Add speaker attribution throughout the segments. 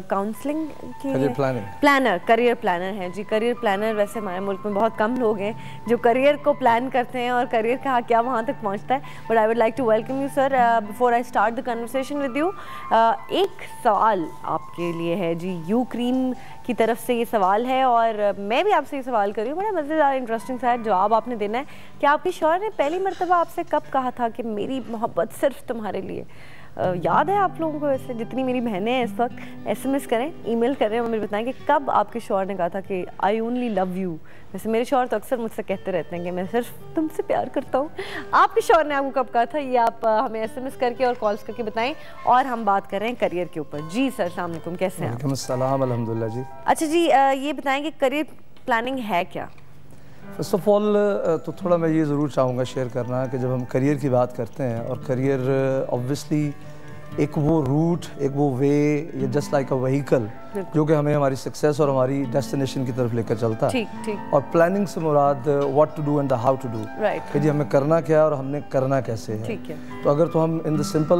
Speaker 1: Counselling की
Speaker 2: career
Speaker 1: planner हैं जी। Career planner वैसे हमारे मुल्क में बहुत कम लोग हैं जो करियर को प्लान करते हैं और करियर का क्या वहाँ तक पहुँचता है। But I would like to welcome you sir. Before I start the conversation with you, एक सवाल आपके लिए है जी। यू क्रीम की तरफ से ये सवाल है और मैं भी आपसे ये सवाल कर रही हूँ, बड़ा मज़ेदार इंटरेस्टिंग सा जवाब आपने देना है कि आपकी शौहर ने पहली मरतबा आपसे कब कहा था कि मेरी मोहब्बत सिर्फ तुम्हारे लिए। याद है आप लोगों को? वैसे जितनी मेरी बहनें हैं इस वक्त SMS करें, ईमेल करें और मुझे बताएं कि कब आपके शौहर ने कहा था कि आई ओनली लव यू। वैसे मेरे शौहर तो अक्सर मुझसे कहते रहते हैं कि मैं सिर्फ तुमसे प्यार करता हूँ। आपके शौहर ने आपको कब कहा था, ये आप हमें SMS करके और कॉल्स करके बताएं। और हम बात कर रहे हैं करियर के ऊपर। जी सर, अस्सलाम वालेकुम, कैसे हैं?
Speaker 2: वालेकुम अस्सलाम, अल्हम्दुलिल्लाह जी।
Speaker 1: अच्छा जी, ये बताएं कि करियर प्लानिंग है क्या?
Speaker 2: फर्स्ट ऑफ ऑल तो थोड़ा मैं ये ज़रूर चाहूँगा शेयर करना कि जब हम करियर की बात करते हैं, और करियर ऑब्वियसली एक वो रूट, एक वो वे, ये जस्ट लाइक अ व्हीकल जो कि हमें हमारी सक्सेस और हमारी डेस्टिनेशन की तरफ लेकर चलता है।
Speaker 1: ठीक।
Speaker 2: और प्लानिंग से मुराद what to do and the how to do, कि जी हमें करना क्या है और हमने करना कैसे है।
Speaker 1: ठीक है।
Speaker 2: तो अगर तो हम in the simple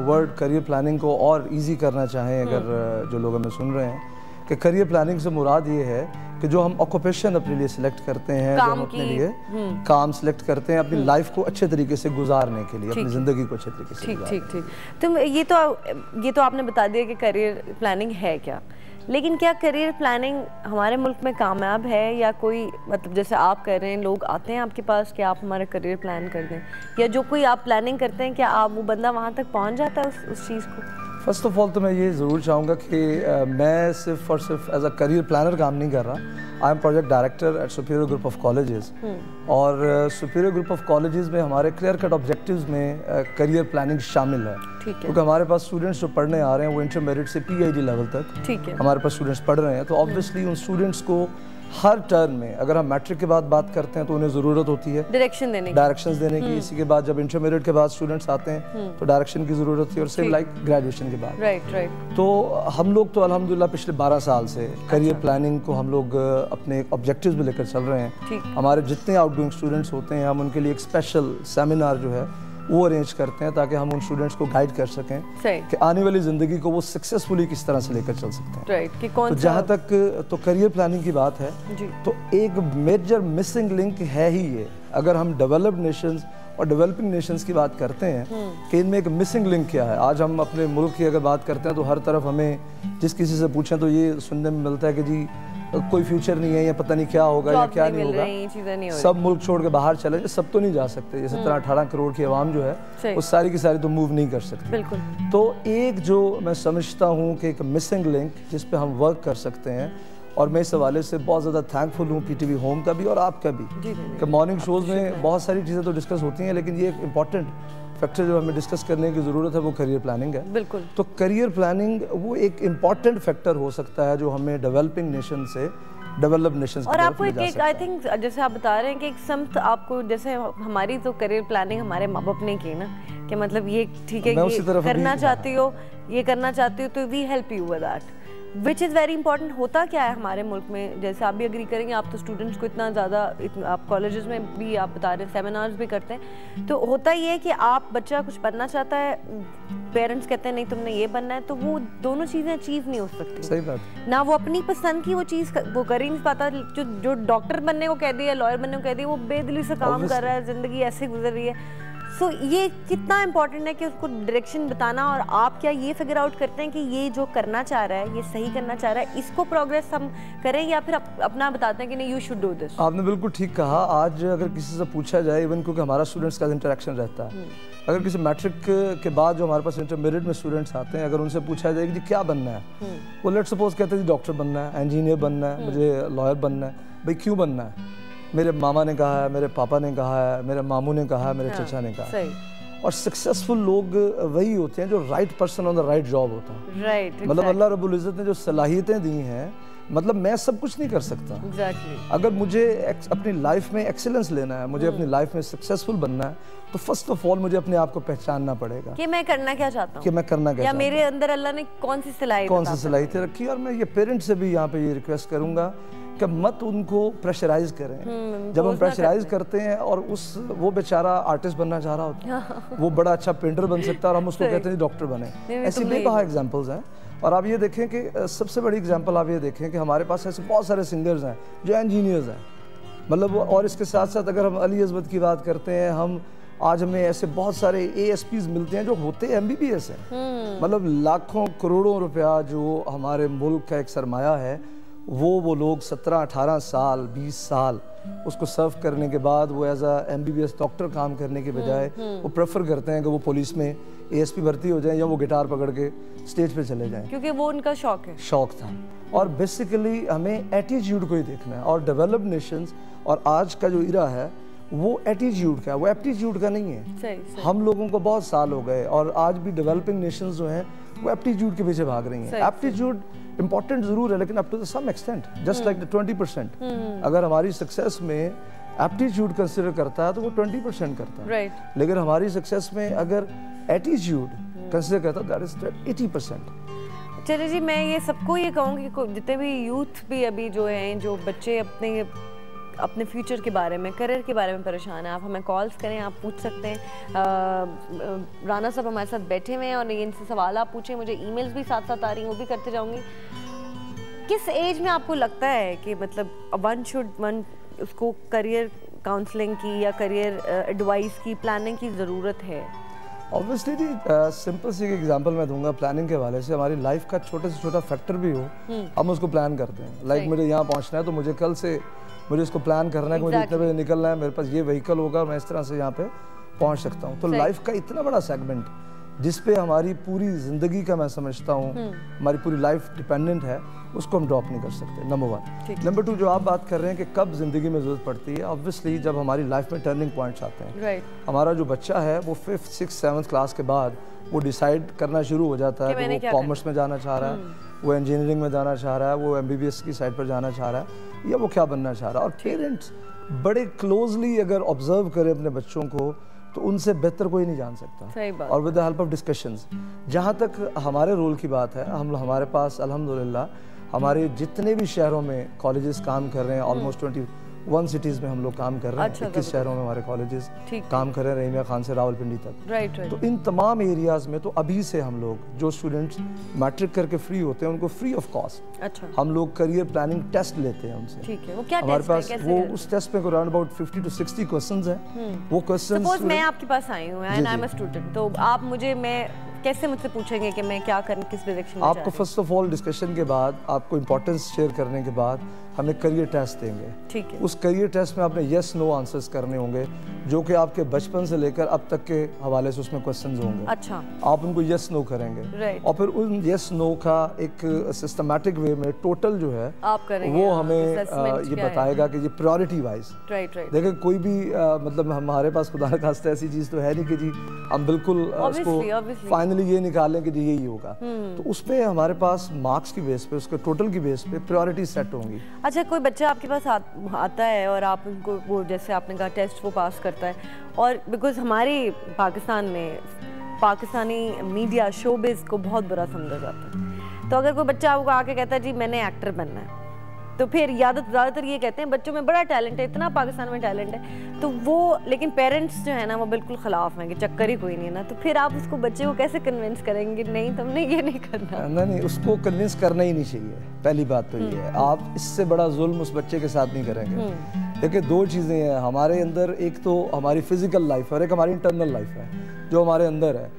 Speaker 2: word career planning को और ईजी करना चाहें, अगर जो लोग हमें सुन रहे हैं, कि करियर प्लानिंग से मुराद ये है कि जो हम ऑक्यूपेशन अपने लिए सिलेक्ट करते हैं, जो हम अपने लिए काम सिलेक्ट करते हैं अपनी लाइफ को अच्छे तरीके से गुजारने के लिए, अपनी ज़िंदगी को अच्छे तरीके से
Speaker 1: ठीक। तो ये तो आपने बता दिया कि करियर प्लानिंग है क्या, लेकिन क्या करियर प्लानिंग हमारे मुल्क में कामयाब है, या कोई मतलब जैसे आप कर रहे हैं, लोग आते हैं आपके पास कि आप हमारा करियर प्लान कर दें, या जो कोई आप प्लानिंग करते हैं क्या आप वो बंदा वहाँ तक पहुँच जाता है उस चीज़ को?
Speaker 2: फर्स्ट ऑफ ऑल तो मैं ये ज़रूर चाहूँगा कि मैं सिर्फ और सिर्फ एज अ करियर प्लानर काम नहीं कर रहा। I am project director at superior group of colleges, और सुपीरियर ग्रुप ऑफ कॉलेजेस में हमारे क्लियर कट ऑब्जेक्टिव्स में करियर प्लानिंग शामिल है। क्योंकि हमारे पास स्टूडेंट्स जो पढ़ने आ रहे हैं वो इंटरमीडिएट से PhD लेवल तक हमारे पास स्टूडेंट्स पढ़ रहे हैं। तो ऑब्वियसली उन स्टूडेंट्स को हर टर्म में, अगर हम मैट्रिक के बाद बात करते हैं तो उन्हें ज़रूरत होती है डायरेक्शंस देने की। इसी के बाद जब इंटरमीडिएट के बाद स्टूडेंट्स आते हैं तो डायरेक्शन की ज़रूरत होती है, और सेम लाइक ग्रेजुएशन के बाद।
Speaker 1: राइट।
Speaker 2: तो हम लोग तो अल्हम्दुलिल्लाह पिछले 12 साल से करियर प्लानिंग को हम लोग अपने ऑब्जेक्टिव्स में लेकर चल रहे हैं। हमारे जितने आउटगोइंग स्टूडेंट्स होते हैं, हम उनके लिए एक स्पेशल सेमिनार जो है वो अरेंज करते हैं, ताकि हम उन स्टूडेंट्स को गाइड कर सकें कि आने वाली ज़िंदगी को वो सक्सेसफुली किस तरह से लेकर चल सकते हैं।
Speaker 1: कि कौन
Speaker 2: तो जहाँ तक तो करियर प्लानिंग की बात है, तो एक मेजर मिसिंग लिंक है ही ये। अगर हम डेवलप्ड नेशंस और डेवलपिंग नेशंस की बात करते हैं कि इनमें एक मिसिंग लिंक क्या है। आज हम अपने मुल्क की अगर बात करते हैं तो हर तरफ हमें जिस किसी से पूछें तो ये सुनने में मिलता है कि जी कोई फ्यूचर नहीं है, या पता नहीं क्या होगा या क्या नहीं होगा, सब मुल्क छोड़ के बाहर चले। सब तो नहीं जा सकते, जैसे 18 करोड़ की आवाम जो है वो सारी की सारी तो मूव नहीं कर सकती।
Speaker 1: बिल्कुल।
Speaker 2: तो एक जो मैं समझता हूँ कि एक मिसिंग लिंक जिस पे हम वर्क कर सकते हैं, और मैं इस हवाले से बहुत ज़्यादा थैंकफुल हूँ PTV होम का भी और आपका भी, कि मॉर्निंग शोज़ में बहुत सारी चीज़ें तो डिस्कस होती हैं, लेकिन ये एक इम्पॉर्टेंट फैक्टर जो हमें डिस्कस करने की ज़रूरत है वो करियर प्लानिंग है।
Speaker 1: बिल्कुल।
Speaker 2: तो करियर प्लानिंग वो एक इम्पॉर्टेंट फैक्टर हो सकता है जो हमें डेवलपिंग नेशन से डेवलप्ड नेशंस
Speaker 1: और आपको एक आई थिंक जैसे आप बता रहे हैं कि एक समत आपको, जैसे हमारी तो करियर प्लानिंग हमारे माँ बाप ने की ना, कि मतलब ये ठीक है, ये करना चाहती हो, ये करना चाहती हो, तो we help you with that, which is very important. होता क्या है हमारे मुल्क में, जैसे आप भी एग्री करेंगे, आप तो स्टूडेंट्स को इतना ज़्यादा, आप कॉलेजेस में भी आप बता रहे हैं, सेमिनार्स भी करते हैं, तो होता ये है कि आप बच्चा कुछ बनना चाहता है, पेरेंट्स कहते हैं नहीं तुमने ये बनना है, तो वो दोनों चीज़ें अचीव नहीं हो सकती।
Speaker 2: सही बात।
Speaker 1: ना वो अपनी पसंद की वो चीज़ वो कर ही नहीं पाता। जो डॉक्टर बनने को कह दिया, लॉयर बनने को कह दिया, वो बेदिली से काम कर रहा है, ज़िंदगी ऐसे गुजर रही है। सो ये कितना इम्पोर्टेंट है कि उसको डायरेक्शन बताना, और आप क्या ये फिगर आउट करते हैं कि ये जो करना चाह रहा है, ये सही करना चाह रहा है, इसको प्रोग्रेस हम करें, या फिर अपना बताते हैं कि नहीं यू शुड डू दिस?
Speaker 2: आपने बिल्कुल ठीक कहा। आज अगर किसी से पूछा जाए, इवन क्योंकि हमारा स्टूडेंट्स का इंटरेक्शन रहता है, अगर किसी मैट्रिक के बाद जो हमारे पास इंटरमीडिएट में स्टूडेंट्स आते हैं, अगर उनसे पूछा जाए कि जी क्या बनना है, वो लेट्स सपोज कहते हैं जी डॉक्टर बनना है, इंजीनियर बनना है, मुझे लॉयर बनना है। भाई क्यों बनना है? मेरे मामा ने कहा है, मेरे पापा ने कहा है, मेरे मामू ने कहा है, मेरे चचा ने कहा है। और सक्सेसफुल लोग वही होते हैं जो right person on the right job होता है।
Speaker 1: राइट।
Speaker 2: मतलब अल्लाह रब्बुल इज़्ज़त ने जो सलाहियतें दी हैं, मतलब मैं सब कुछ नहीं कर सकता। अगर मुझे अपनी लाइफ में एक्सीलेंस लेना है, मुझे अपनी लाइफ में सक्सेसफुल बनना है, तो फर्स्ट ऑफ ऑल मुझे अपने आप को पहचानना पड़ेगा
Speaker 1: कि मैं करना क्या चाहता हूँ,
Speaker 2: कि मैं करना क्या,
Speaker 1: या मेरे अंदर अल्लाह ने कौन सी सलाहियत
Speaker 2: रखी। और मैं ये पेरेंट्स से भी यहाँ पे ये रिक्वेस्ट करूँगा कि मत उनको प्रेशराइज करें। जब हम प्रेशराइज करते हैं, और वो बेचारा आर्टिस्ट बनना चाह रहा होता है, वो बड़ा अच्छा पेंटर बन सकता है, और हम उसको कहते हैं डॉक्टर बने। ऐसी बेबहा एग्जांपल्स हैं। और आप ये देखें कि सबसे बड़ी एग्जांपल आप ये देखें कि हमारे पास ऐसे बहुत सारे सिंगर्स हैं जो इंजीनियर्स हैं, मतलब, और इसके साथ साथ अगर हम अली अज़मत की बात करते हैं, हम आज हमें ऐसे बहुत सारे ASPs मिलते हैं जो होते MBBS हैं। मतलब लाखों करोड़ों रुपया जो हमारे मुल्क का एक सरमाया है, वो लोग 17-18 साल 20 साल उसको सर्व करने के बाद वो एज अ MBBS डॉक्टर काम करने के बजाय वो प्रेफर करते हैं कि वो पुलिस में ASP भर्ती हो जाएं या वो गिटार पकड़ के स्टेज पे चले जाएं, क्योंकि वो उनका शौक था। और बेसिकली हमें एटीट्यूड को ही देखना है, और डेवलप्ड नेशंस और आज का जो इरा है वो एटीट्यूड का है, वो एप्टीट्यूड का नहीं है। सही। हम लोगों को बहुत साल हो गए और आज भी डेवलपिंग नेशंस जो हैं वो एप्टीट्यूड के पीछे भाग रही हैं। एप्टीट्यूड इंपॉर्टेंट जरूर है, लेकिन up to some extent, just like the 20%। अगर हमारी सक्सेस में एप्टीट्यूड कंसिडर करता है तो वो 20% करता है, लेकिन हमारी सक्सेस में अगर एटीट्यूड कंसिडर करता है दैट इज 80%।
Speaker 1: चलिए जी, मैं ये सबको ये कहूँगी कि जितने भी यूथ भी अभी जो हैं, जो बच्चे अपने फ्यूचर के बारे में, करियर के बारे में परेशान है, आप हमें कॉल्स करें, आप पूछ सकते हैं। राना साहब हमारे साथ बैठे हुए हैं और इनसे सवाल आप पूछें, मुझे ईमेल्स भी साथ साथ आ रही हैं, वो भी करते जाऊंगी। किस एज में आपको लगता है कि मतलब उसको करियर काउंसलिंग की या करियर एडवाइस की, प्लानिंग की ज़रूरत है?
Speaker 2: ऑब्वियसली जी, सिंपल सी एग्जांपल मैं दूंगा प्लानिंग के हवाले से। हमारी लाइफ का छोटे से छोटा फैक्टर भी हो, हम उसको प्लान करते हैं। लाइक मुझे यहाँ पहुँचना है तो मुझे कल से मुझे इसको प्लान करना है कि मुझे इतने बजे निकलना है, मेरे पास ये व्हीकल होगा, मैं इस तरह से यहाँ पे पहुँच सकता हूँ। तो लाइफ का इतना बड़ा सेगमेंट जिस पे हमारी पूरी ज़िंदगी का, मैं समझता हूँ हमारी पूरी लाइफ डिपेंडेंट है, उसको हम ड्रॉप नहीं कर सकते, नंबर 1। नंबर 2, जो आप बात कर रहे हैं कि कब ज़िंदगी में ज़रूरत पड़ती है, ऑब्वियसली जब हमारी लाइफ में टर्निंग पॉइंट्स आते हैं। हमारा जो बच्चा है वो 5th 6th 7th क्लास के बाद वो डिसाइड करना शुरू हो जाता है कि वो कॉमर्स में जाना चाह रहा है, वो इंजीनियरिंग में जाना चाह रहा है, वो MBBS की साइड पर जाना चाह रहा है, या वो क्या बनना चाह रहा है। और पेरेंट्स बड़े क्लोजली अगर ऑब्जर्व करें अपने बच्चों को तो उनसे बेहतर कोई नहीं जान सकता। और with the help of discussions, जहाँ तक हमारे रोल की बात है, हमारे पास अल्हम्दुलिल्लाह हमारे जितने भी शहरों में कॉलेजेस काम कर रहे हैं, ऑलमोस्ट 21 सिटीज़ में हम लोग काम कर रहे हैं। 21 शहरों में हमारे कॉलेजेस काम कर रहे हैं, रहीमिया खान से रावलपिंडी तक। तो इन तमाम एरियाज़ में तो अभी से हम लोग जो स्टूडेंट्स मैट्रिक करके फ्री होते हैं उनको फ्री ऑफ कॉस्ट हम लोग करियर प्लानिंग टेस्ट लेते हैं उनसे। ठीक है, वो क्या हमारे पास वो उस टेस्ट में अराउंड अबाउट 50 to 60 क्वेश्चंस हैं। वो क्वेश्चंस, सपोज मैं आपके पास आई हूँ and I am a student, तो आप कैसे मुझसे पूछेंगे कि मैं क्या करूँ, किस डायरेक्शन में? आपको फर्स्ट ऑफ ऑल डिस्कशन के बाद, आपको इंपॉर्टेंस शेयर करने के बाद हमें करियर टेस्ट देंगे। ठीक है। उस करियर टेस्ट में आपने येस नो आंसर्स करने होंगे, जो कि आपके बचपन से लेकर अब तक के हवाले से उसमें क्वेश्चंस होंगे। अच्छा। आप उनको येस नो करेंगे और फिर उन येस नो का एक सिस्टमैटिक वे में टोटल जो है आप करेंगे, वो हमें ये बताएगा कि ये प्रायोरिटी वाइज। देखिए, कोई भी मतलब हमारे पास खुदा न खास्ता ऐसी चीज़ तो है नहीं कि जी हम बिल्कुल उसको फाइनली ये निकालें कि जी यही होगा। तो उसमें हमारे पास मार्क्स की बेस पे, उसके टोटल की बेस पे प्रायोरिटी सेट होंगी। अच्छा, कोई बच्चा आपके पास आता है और आप उनको, वो जैसे आपने कहा टेस्ट वो पास करता है, और बिकॉज हमारे पाकिस्तान में पाकिस्तानी मीडिया शोबिज़ को बहुत बुरा समझा जाता है, तो अगर कोई बच्चा आपको आके कहता है जी मैंने एक्टर बनना है, तो फिर ज़्यादातर ये कहते हैं बच्चों में बड़ा टैलेंट है, इतना पाकिस्तान में टैलेंट है, तो वो, लेकिन पेरेंट्स जो है ना वो बिल्कुल ख़िलाफ़ हैं कि चक्कर ही कोई नहीं है ना, तो फिर आप उसको, बच्चे को कैसे कन्विंस करेंगे? नहीं, तुमने ये नहीं करना। नहीं, उसको कन्विंस करना ही नहीं चाहिए। पहली बात तो ये है, आप इससे बड़ा जुल्म उस बच्चे के साथ नहीं करेंगे। देखिए, दो चीज़ें हैं हमारे अंदर, एक तो हमारी फिजिकल लाइफ और एक हमारी इंटरनल लाइफ है जो हमारे अंदर है,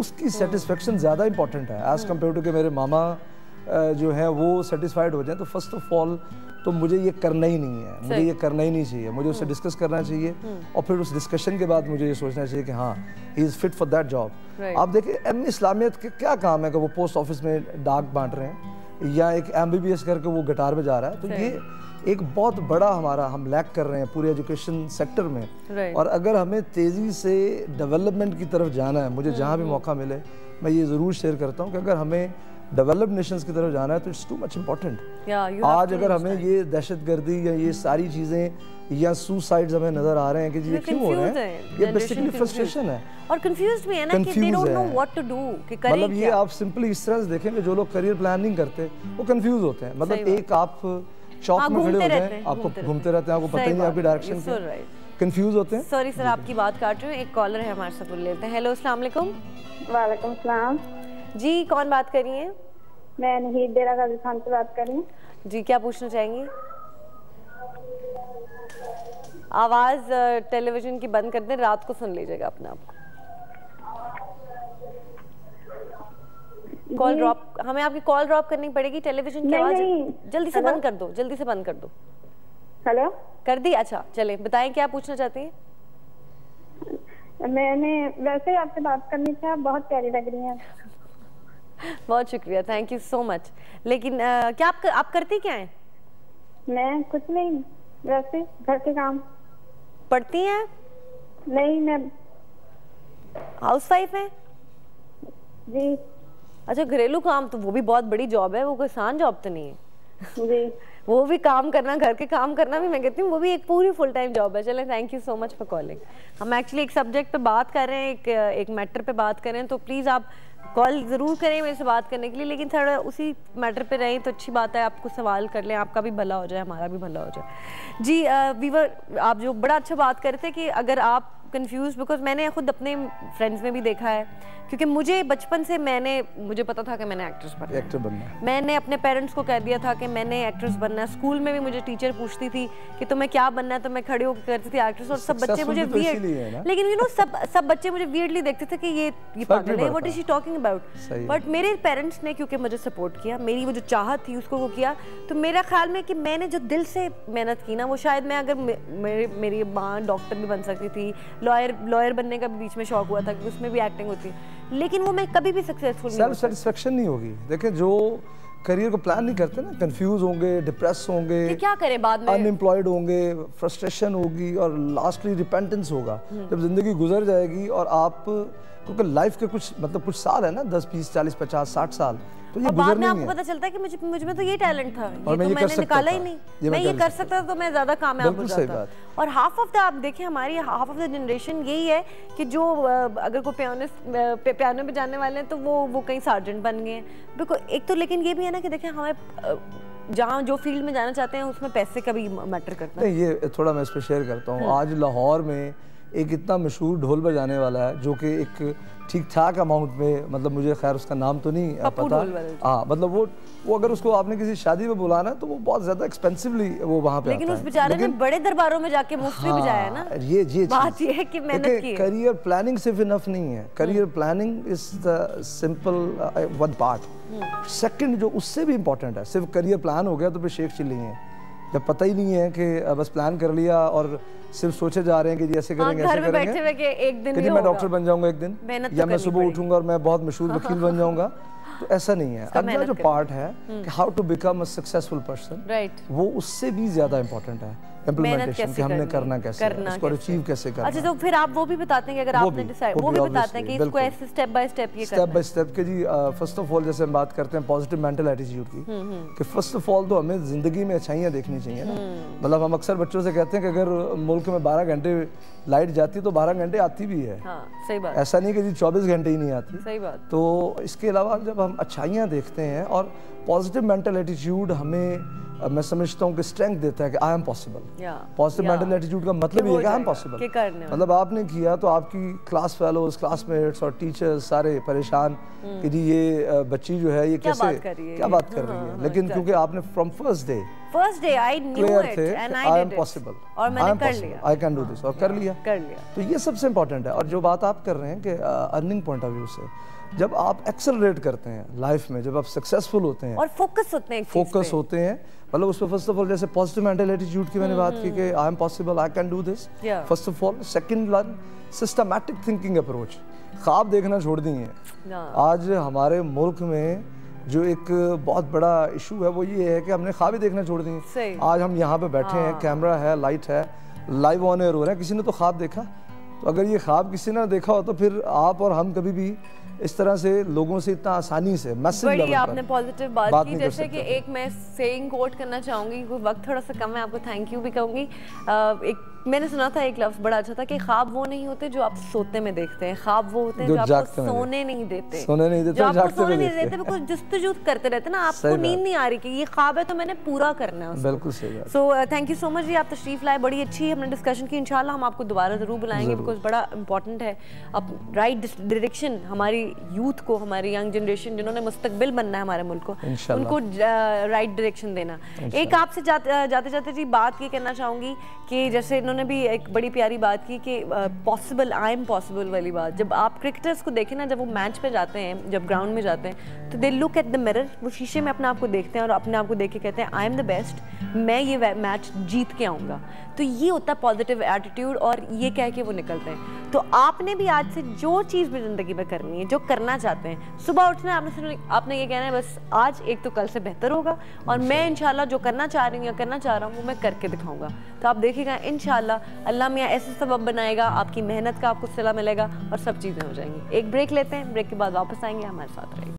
Speaker 2: उसकी सेटिस्फेक्शन ज़्यादा इंपॉर्टेंट है एज़ कम्पेयर टू कि मेरे मामा जो है वो सेटिस्फाइड हो जाए। तो फर्स्ट ऑफ ऑल तो मुझे ये करना ही नहीं है, मुझे ये करना ही नहीं चाहिए, मुझे उससे डिस्कस करना चाहिए और फिर उस डिस्कशन के बाद मुझे ये सोचना चाहिए कि हाँ he is fit for that job. आप देखिए, इस्लामियत के क्या काम है कि वो पोस्ट ऑफिस में डाक बांट रहे हैं या एक MBBS करके वो गिटार में जा रहा है, तो ये एक बहुत बड़ा हमारा हम लैक कर रहे हैं पूरे एजुकेशन सेक्टर में। और अगर हमें तेज़ी से डेवलपमेंट की तरफ जाना है, मुझे जहाँ भी मौका मिले मैं ये ज़रूर शेयर करता हूँ कि अगर हमें डेवलप्ड नेशंस की तरफ जाना है तो इट्स टू मच इम्पोर्टेंट। आज अगर हमें ये दहशतगर्दी या ये सारी चीज़ें या सुसाइड्स हमें नज़र आ रहे हैं कि ये क्यों हो रहे हैं, ये बेसिकली फ्रस्ट्रेशन है और कंफ्यूज्ड भी है ना, कि they don't know what to do, कि करें मतलब ये आप सिंपली इस तरह से देखेंगे, जो लोग करियर प्लान नहीं करते वो कंफ्यूज होते हैं। मतलब एक आप चौक में खड़े हो जाएं, आपको घूमते रहते हैं, आपको पता ही नहीं आपकी डायरेक्शन क्या, कंफ्यूज होते हैं। सॉरी सर, आपकी बात काट रही हूँ, एक कॉलर है हमारे साथ, बोल लेते हैं। हेलो, अस्सलाम वालेकुम।
Speaker 3: वालेकुम सलाम
Speaker 1: जी, कौन बात कर रही हैं?
Speaker 3: मैं नहीं डेरा गाजी खान से बात कर रही हूँ।
Speaker 1: जी, क्या पूछना चाहेंगी? आवाज टेलीविजन की बंद कर दें, रात को सुन लीजिएगा अपने आप को। कॉल ड्रॉप, हमें आपकी कॉल ड्रॉप करनी पड़ेगी। टेलीविजन की आवाज जल्दी से बंद कर दो, जल्दी से बंद कर दो।
Speaker 3: हेलो,
Speaker 1: कर दी? अच्छा, चले बताएं क्या पूछना चाहती हैं?
Speaker 3: मैंने वैसे आपसे बात करनी थी, आप बहुत प्यारी लग रही हैं।
Speaker 1: बहुत शुक्रिया, थैंक यू सो मच। लेकिन क्या आप करती क्या हैं?
Speaker 3: मैं कुछ नहीं, वैसे घर के काम।
Speaker 1: पढ़ती हैं?
Speaker 3: नहीं, मैं
Speaker 1: हाउसवाइफ हैं?
Speaker 3: जी।
Speaker 1: अच्छा, घरेलू काम, तो वो भी बहुत बड़ी जॉब है, वो कोई आसान जॉब तो नहीं है।
Speaker 3: जी।
Speaker 1: वो भी काम करना, घर के काम करना भी मैं कहती हूँ वो भी एक पूरी फुल टाइम जॉब है। चलें, thank you so much for calling. हम एक्चुअली एक सब्जेक्ट पे बात कर रहे हैं, एक मैटर पे बात कर रहे हैं, तो प्लीज़ आप कॉल ज़रूर करें मेरे से बात करने के लिए, लेकिन थोड़ा उसी मैटर पे रहें तो अच्छी बात है। आपको सवाल कर लें, आपका भी भला हो जाए, हमारा भी भला हो जाए। जी, वीवर आप जो बड़ा अच्छा बात कर रहे थे कि अगर आप कंफ्यूज, बिकॉज मैंने खुद अपने फ्रेंड्स में भी देखा है, क्योंकि मुझे बचपन से मुझे पता था कि मैंने एक्ट्रेस बनना है। मैंने अपने पेरेंट्स को कह दिया था कि मैंने एक्ट्रेस बनना है। स्कूल में भी मुझे टीचर पूछती थी कि तुम्हें क्या बनना है, तो मैं खड़ी होकर करती थी एक्ट्रेस। और सब बच्चे मुझे वियर्ड, लेकिन यू नो सब बच्चे मुझे वियर्डली देखते थे कि ये पागल है, what is she talking about. But मेरे पेरेंट्स ने क्योंकि मुझे सपोर्ट किया, मेरी वो जो चाहत थी उसको वो किया, तो मेरा ख्याल में कि मैंने जो दिल से मेहनत की ना, वो शायद मैं अगर मेरी माँ डॉक्टर भी बन सकती थी, लॉयर बनने का भी बीच में शौक हुआ था कि उसमें भी एक्टिंग होती है, लेकिन वो मैं कभी भी सक्सेसफुल नहीं,
Speaker 2: सेल्फ सेटिस्फेक्शन नहीं होगी। देखिए, जो करियर को प्लान नहीं करते ना, कंफ्यूज होंगे, डिप्रेस होंगे,
Speaker 1: क्या करें बाद में,
Speaker 2: अनएम्प्लॉयड होंगे, फ्रस्ट्रेशन होगी और लास्टली रिपेंटेंस होगा जब जिंदगी गुजर जाएगी। और आप, क्योंकि लाइफ के कुछ साल है ना, 10, 20, 40, 50, 60 साल, तो ये
Speaker 1: बाद में आपको पता चलता है कि मुझ में तो ये टैलेंट था, ये तो मैंने निकाला ही नहीं, मैं ये कर सकता था तो मैं ज्यादा कामयाब हो जाता। और हाफ ऑफ द, आप देखें हमारी हाफ ऑफ द जनरेशन यही है कि जो अगर कोई पियानो पे जाने वाले हैं तो वो कहीं सार्जेंट बन गए हैं, बिकॉज एक तो। लेकिन ये भी है ना कि देखें, हमें जहाँ जो फील्ड में जाना चाहते हैं उसमें पैसे का भी मैटर करता है।
Speaker 2: ये थोड़ा मैं इस पर शेयर करता हूँ। आज लाहौर में एक इतना मशहूर ढोल बजाने वाला है जो कि एक ठीक ठाक अमाउंट में, मतलब मुझे खैर उसका नाम तो नहीं पता, हाँ, मतलब वो अगर उसको आपने किसी शादी में बुलाना तो वो बहुत ज्यादा एक्सपेंसिवली वो वहाँ पे,
Speaker 1: लेकिन उस बेचारे ने बड़े दरबारों में जाके मुफ्त में बजाया है ना।
Speaker 2: ये
Speaker 1: बात ये है कि मेहनत की है।
Speaker 2: करियर प्लानिंग सिर्फ इनफ नहीं है। Career planning is the simple one part. Second जो उससे भी इम्पोर्टेंट है, सिर्फ करियर प्लान हो गया तो फिर शेख चिल्ली है, जब पता ही नहीं है कि बस प्लान कर लिया और सिर्फ सोचे जा रहे हैं कि ऐसे करेंगे, ऐसे करेंगे
Speaker 1: कि एक दिन
Speaker 2: कि मैं डॉक्टर बन जाऊंगा एक दिन, या मैं सुबह उठूंगा और मैं बहुत मशहूर वकील बन जाऊंगा। तो ऐसा नहीं है। अगला जो पार्ट है कि how to become a successful person, वो उससे भी ज्यादा इम्पोर्टेंट है। इम्प्लीमेंटेशन कि हमने करना कैसे है, उसको अचीव कैसे करना।
Speaker 1: अच्छा, तो फिर आप वो भी बताते हैं कि अगर आपने डिसाइड, वो भी बताते हैं कि इसको ऐसे स्टेप बाय स्टेप ये करना है।
Speaker 2: स्टेप बाय स्टेप के जी, फर्स्ट ऑफ ऑल जैसे हम बात करते हैं पॉजिटिव मेंटल एटीट्यूड की, कि फर्स्ट ऑफ ऑल तो हमें जिंदगी में अच्छाइयाँ देखनी चाहिए ना। मतलब हम अक्सर बच्चों से कहते हैं कि अगर मुल्क में 12 घंटे लाइट जाती तो 12 घंटे आती भी है।
Speaker 1: हाँ, सही बात।
Speaker 2: ऐसा नहीं कि जी 24 घंटे ही नहीं आती।
Speaker 1: सही बात।
Speaker 2: तो इसके अलावा जब हम अच्छाइयाँ देखते हैं और पॉजिटिव मेंटल एटीट्यूड हमें, मैं समझता हूँ कि स्ट्रेंथ देता है कि I am possible. Positive mental attitude का मतलब ये है कि आई एम पॉसिबल। मतलब आपने किया तो आपकी क्लास फेलोज, क्लासमेट्स और टीचर्स सारे परेशान कि जी ये बच्ची जो है ये कैसे क्या बात कर रही है, लेकिन क्योंकि आपने from first day
Speaker 1: I knew it and I did it और मैंने कर लिया,
Speaker 2: आई कैन डू दिस, और कर लिया। तो ये सबसे इम्पोर्टेंट है। और जो बात आप कर रहे हैं कि अर्निंग पॉइंट ऑफ व्यू से, जब आप एक्सेलरेट करते हैं लाइफ में, जब आप सक्सेसफुल होते हैं और फोकस होते हैं, मतलब उसमें फर्स्ट ऑफ ऑल जैसे पॉजिटिव मेंटल एटीट्यूड की मैंने बात की कि I am possible, I can do this, first of all. Second, learn systematic thinking approach. ख्वाब देखना छोड़ दिए। आज हमारे मुल्क में जो एक बहुत बड़ा इशू है वो ये है कि हमने ख्वाब ही देखना छोड़ दिए। आज हम यहाँ पे बैठे हैं, कैमरा है, लाइट है, लाइव ऑन एयर हो रहा है, किसी ने तो ख्वाब देखा। तो अगर ये ख्वाब किसी ने देखा हो तो फिर आप और हम कभी भी इस तरह से लोगों से इतना आसानी से मैसेज लेवल पर
Speaker 1: आपने पॉजिटिव बात की। जैसे कि एक मैं सेइंग कोट करना चाहूँगी, वक्त थोड़ा सा कम है, आपको थैंक यू भी कहूँगी। एक मैंने सुना था एक लफ्ज़ बड़ा अच्छा था कि ख्वाब वो नहीं होते जो आप सोते में देखते हैं, ख्वाब वो होते हैं जो आपको सोने नहीं देते, जो आपको सोने नहीं देते, कुछ जुस्तजू करते रहते ना, आपको नींद नहीं आ रही कि ये ख्वाब है तो मैंने पूरा करना है।
Speaker 2: बिल्कुल सही बात।
Speaker 1: So thank you so much जी, आप तशरीफ लाए, बड़ी अच्छी हमने डिस्कशन की। इंशाल्लाह हम आपको दोबारा ज़रूर बुलाएंगे, बिकॉज बड़ा इंपॉर्टेंट है अब राइट डायरेक्शन हमारी यूथ को, हमारी यंग जनरेशन जिन्होंने मुस्तकबिल बनना है हमारे मुल्क को, उनको राइट डायरेक्शन देना। एक आपसे जाते जाते जी बात ये कहना चाहूँगी कि जैसे इन्होंने भी एक बड़ी प्यारी बात की कि पॉसिबल, आई एम पॉसिबल वाली बात, जब आप क्रिकेटर्स को देखें ना, जब वो मैच पे जाते हैं, जब ग्राउंड में जाते हैं, तो they look at the mirror, वो शीशे में अपने आप को देखते हैं और अपने आप को देख के कहते हैं आई एम द बेस्ट, मैं ये मैच जीत के आऊँगा। तो ये होता है पॉजिटिव एटीट्यूड, और ये कह के वो निकलते हैं। तो आपने भी आज से जो चीज़ भी ज़िंदगी में करनी है, जो करना चाहते हैं, सुबह उठना है, आपने ये कहना है बस आज एक तो कल से बेहतर होगा, और मैं इंशाल्लाह जो करना चाह रही हूँ या करना चाह रहा हूँ वो मैं करके दिखाऊंगा। तो आप देखिएगा इंशाल्लाह अल्लाह मियाँ ऐसे सबब बनाएगा, आपकी मेहनत का आपको सिला मिलेगा और सब चीज़ें हो जाएंगी। एक ब्रेक लेते हैं, ब्रेक के बाद वापस आएंगे, हमारे साथ रहेंगे।